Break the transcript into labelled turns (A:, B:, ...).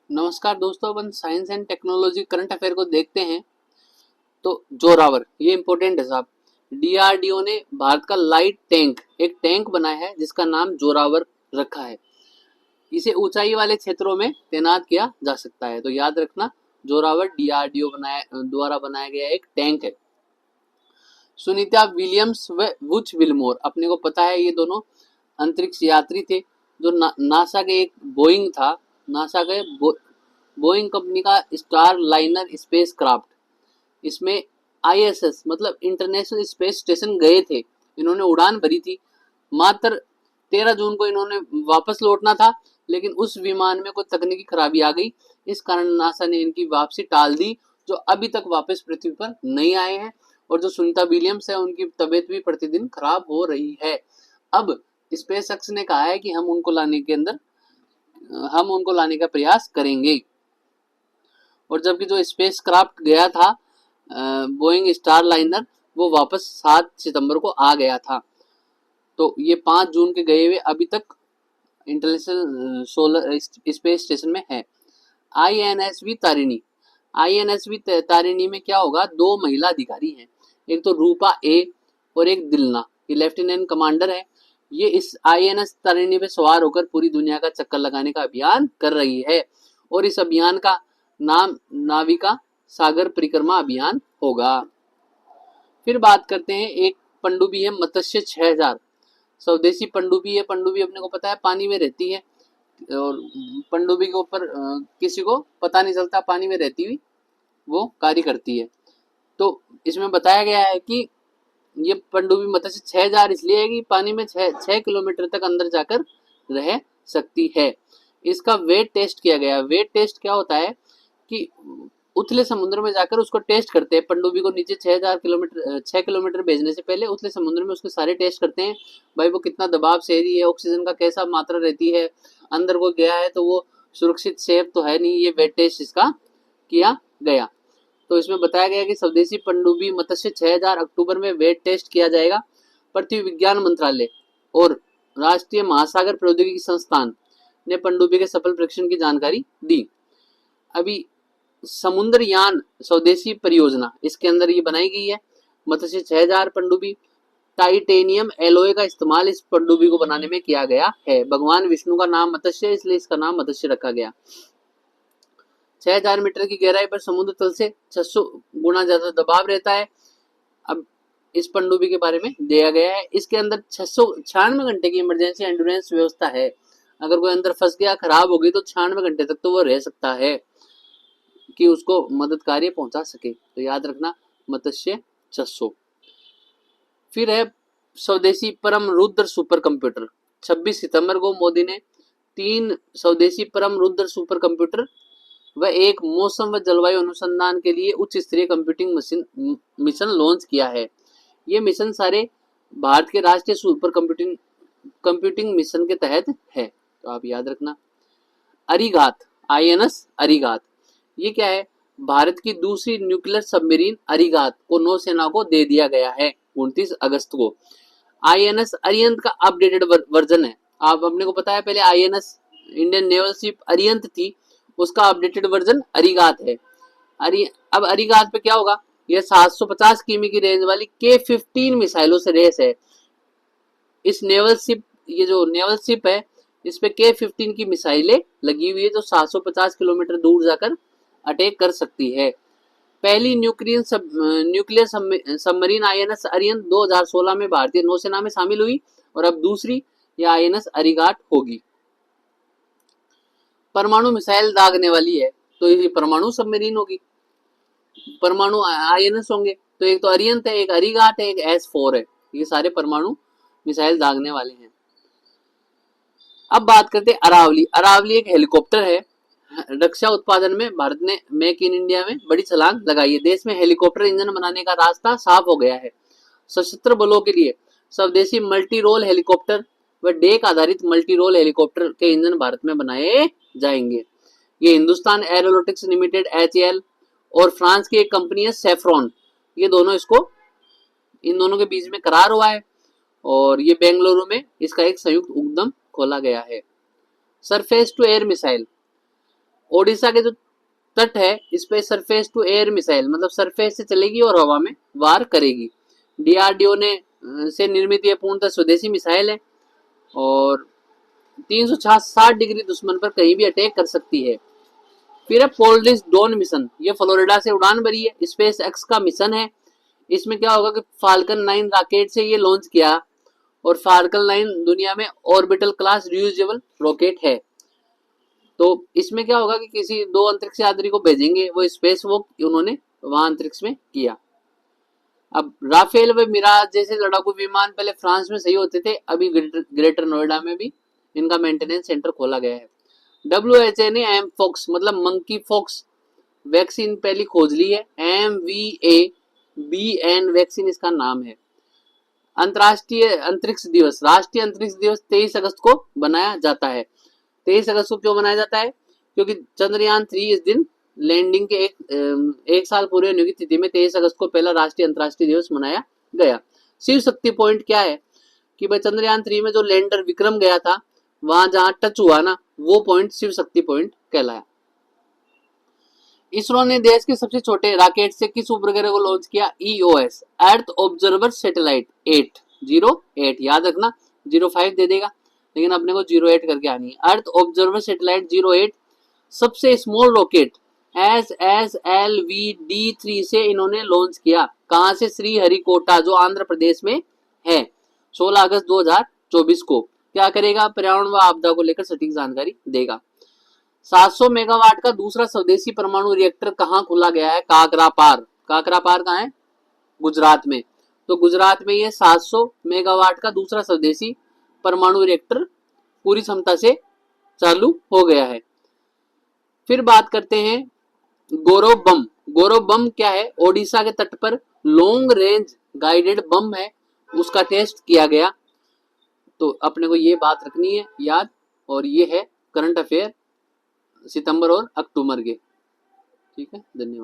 A: नमस्कार दोस्तों, अपन science and technology current affair को देखते हैं। तो जोरावर ये इंपॉर्टेंट है साहब। डीआरडीओ ने भारत का लाइट टैंक एक टैंक बनाया है जिसका नाम जोरावर रखा है। इसे ऊंचाई वाले क्षेत्रों में तैनात किया जा सकता है। तो याद रखना, जोरावर डीआरडीओ द्वारा बनाया गया एक टैंक है। सुनीता विलियम्स व वुच विलमोर, अपने को पता है ये दोनों अंतरिक्ष यात्री थे जो नासा के एक बोइंग था, नासा के बोइंग कंपनी का स्टार लाइनर स्पेस क्राफ्ट, इसमें आईएसएस मतलब इंटरनेशनल स्पेस स्टेशन गए थे। इन्होंने उड़ान भरी थी। मात्र 13 जून को इन्होंने वापस लौटना था, लेकिन उस विमान में कोई तकनीकी खराबी आ गई। इस कारण नासा ने इनकी वापसी टाल दी, जो अभी तक वापस पृथ्वी पर नहीं आए हैं। और जो सुनीता विलियम्स है उनकी तबीयत भी प्रतिदिन खराब हो रही है। अब स्पेस एक्स ने कहा है कि हम उनको लाने का प्रयास करेंगे। और जबकि जो स्पेस क्राफ्ट गया था बोइंग स्टार लाइनर, वो वापस 7 सितंबर को आ गया था। तो ये 5 जून के गए हुए अभी तक इंटरनेशनल सोलर स्पेस स्टेशन में है। आईएनएसवी तारिणी, आईएनएसवी तारिणी में क्या होगा, 2 महिला अधिकारी हैं, एक तो रूपा ए और एक दिलना, ये लेफ्टिनेंट कमांडर है। ये इस आईएनएस तारिणी पे सवार होकर पूरी दुनिया का चक्कर लगाने का अभियान कर रही है। और इस अभियान का नाम नाविका सागर परिक्रमा अभियान होगा। फिर बात करते हैं, एक पनडुब्बी है मत्स्य 6000, स्वदेशी पनडुब्बी है। पनडुब्बी अपने को पता है पानी में रहती है, और पनडुब्बी के ऊपर किसी को पता नहीं चलता, पानी में रहती हुई वो कार्य करती है। तो इसमें बताया गया है कि ये पनडुब्बी मत्स्य 6000 इसलिए है कि पानी में 6 किलोमीटर तक अंदर जाकर रह सकती है। इसका वेट टेस्ट किया गया। वेट टेस्ट क्या होता है कि उथले समुद्र में जाकर उसको टेस्ट करते हैं। पनडुब्बी को नीचे 6 किलोमीटर भेजने से पहले उथले समुद्र में उसके सारे टेस्ट करते हैं। भाई वो कितना दबाव सह रही है, ऑक्सीजन का कैसा मात्रा रहती है, अंदर को गया है तो वो सुरक्षित सेफ तो है नहीं, ये वेट टेस्ट इसका किया गया। तो इसमें बताया गया कि स्वदेशी पनडुब्बी मत्स्य 6000 अक्टूबर में वेट टेस्ट किया जाएगा। पृथ्वी विज्ञान मंत्रालय और राष्ट्रीय महासागर प्रौद्योगिकी संस्थान ने पनडुब्बी के सफल परीक्षण की जानकारी दी। अभी समुद्रयान स्वदेशी परियोजना, इसके अंदर ये बनाई गई है मत्स्य 6000 पनडुब्बी। टाइटेनियम एलोय का इस्तेमाल इस पनडुब्बी को बनाने में किया गया है। भगवान विष्णु का नाम मत्स्य, इसलिए इसका नाम मत्स्य रखा गया। 6000 मीटर की गहराई पर समुद्र तल से 600 गुना ज्यादा दबाव रहता है। अब इस पनडुब्बी के बारे में दिया गया है, इसके अंदर 696 घंटे की इमरजेंसी एंडुरेंस व्यवस्था है। अगर कोई अंदर फंस गया, खराब हो गई, तो 96 घंटे तक तो वो रह सकता है कि उसको मदद कार्य पहुंचा सके। तो याद रखना मत्स्य 600। फिर है स्वदेशी परम रुद्र सुपर कंप्यूटर। 26 सितंबर को मोदी ने 3 स्वदेशी परम रुद्र सुपर कंप्यूटर व एक मौसम व जलवायु अनुसंधान के लिए उच्च स्तरीय कंप्यूटिंग मिशन लॉन्च किया है। ये मिशन सारे भारत के राष्ट्रीय सुपर कंप्यूटिंग मिशन के तहत है। तो आप याद रखना। अरिघात, आईएनएस अरिघात, ये क्या है, भारत की दूसरी न्यूक्लियर सबमरीन अरिघात को नौसेना को दे दिया गया है 29 अगस्त को। आईएनएस अरिहंत का अपडेटेड वर्जन है। आप अपने को पता है पहले INS Indian naval ship Arihant थी, उसका अपडेटेड वर्जन अरिघात है। अब अरिघात पे क्या होगा, यह 750 किमी की रेंज वाली K-15 मिसाइलों से रेस है। इस नेवल शिप, ये जो नेवल शिप है, इस पे K-15 की मिसाइलें लगी हुई है जो 750 किलोमीटर दूर जाकर अटैक कर सकती है। पहली न्यूक्लियर सबमरीन आईएनएस अरिहंत 2016 में भारतीय नौसेना में शामिल हुई, और अब दूसरी यह आईएनएस अरिघात होगी। परमाणु मिसाइल दागने वाली है तो ये परमाणु सबमरीन होगी। परमाणु आईएनएस होंगे तो एक तो अरिहंत है, एक अरिघात है, एक S4 है। ये सारे परमाणु मिसाइल दागने वाले हैं। अब बात करते हैं अरावली। अरावली एक हेलीकॉप्टर है। रक्षा उत्पादन में भारत ने मेक इन इंडिया में बड़ी छलांग लगाई है। देश में हेलीकॉप्टर इंजन बनाने का रास्ता साफ हो गया है। सशस्त्र बलों के लिए स्वदेशी मल्टी रोल हेलीकॉप्टर व डेक आधारित मल्टी रोल हेलीकॉप्टर के इंजन भारत में बनाए जाएंगे। ये हिंदुस्तान एरोनॉटिक्स लिमिटेड HAL और फ्रांस की एक कंपनी है सेफ्रॉन, ये दोनों इन दोनों के बीच में करार हुआ है, और ये बेंगलुरु में इसका एक संयुक्त उद्यम खोला गया है। Surface to air missile, Odisha के जो तट है इस पे सरफेस टू एयर मिसाइल, मतलब सरफेस से चलेगी और हवा में वार करेगी। डीआरडीओ ने से निर्मित ये पूर्णतः स्वदेशी मिसाइल है और 360 डिग्री दुश्मन पर कहीं भी अटैक कर सकती है। फिर है पोलरिस डॉन मिशन, ये फ्लोरिडा से उड़ान भरी है, स्पेस एक्स का मिशन है। इसमें क्या होगा कि फाल्कन 9 रॉकेट से ये लॉन्च किया और फाल्कन 9 दुनिया में ऑर्बिटल क्लास रियूजेबल रॉकेट है। तो इसमें क्या होगा कि किसी 2 अंतरिक्ष यात्री को भेजेंगे, वो स्पेस वॉक उन्होंने वहां अंतरिक्ष में किया। अब राफेल व मिराज जैसे लड़ाकू विमान पहले फ्रांस में सही होते थे, अभी ग्रेटर नोएडा में भी इनका मेंटेनेंस सेंटर खोला गया है। WHO ने एम फॉक्स मतलब मंकी फॉक्स वैक्सीन पहली खोज ली है। MVABN वैक्सीन इसका नाम है। अंतरराष्ट्रीय अंतरिक्ष दिवस, राष्ट्रीय अंतरिक्ष दिवस 23 अगस्त को बनाया जाता है। 23 अगस्त को क्यों बनाया जाता है? क्योंकि चंद्रयान 3 इस दिन लैंडिंग के एक साल पूरे होने की तिथि में 23 अगस्त को पहला राष्ट्रीय अंतरराष्ट्रीय दिवस मनाया गया। शिव शक्ति पॉइंट क्या है कि भाई चंद्रयान 3 में जो लैंडर विक्रम गया था वहां जहां टच हुआ ना, वो पॉइंट शिव शक्ति पॉइंट कहलाया। इसरो ने देश के सबसे छोटे रॉकेट से किस उपग्रह को लॉन्च किया? EOS अर्थ ऑब्जर्वर सैटेलाइट 808, याद रखना 05 दे देगा लेकिन अपने को 08 करके आनी है। अर्थ ऑब्जर्वर सैटेलाइट 08 सबसे स्मॉल रॉकेट SSLV-D3 से इन्होंने लॉन्च किया। कहां से? श्रीहरिकोटा जो आंध्र प्रदेश में है। 16 अगस्त 2024 को क्या करेगा? पर्यावरण व आपदा को लेकर सटीक जानकारी देगा। 700 मेगावाट का दूसरा स्वदेशी परमाणु रिएक्टर कहां खोला गया है? काकरापार। काकरापार कहां है? गुजरात में। तो गुजरात में ये 700 मेगावाट का दूसरा स्वदेशी परमाणु रिएक्टर पूरी क्षमता से चालू हो गया है। फिर बात करते हैं गौरव बम। गौरव बम क्या है? ओडिशा के तट पर लॉन्ग रेंज गाइडेड बम है, उसका टेस्ट किया गया। तो अपने को ये बात रखनी है याद, और ये है करंट अफेयर सितंबर और अक्टूबर के। ठीक है, धन्यवाद।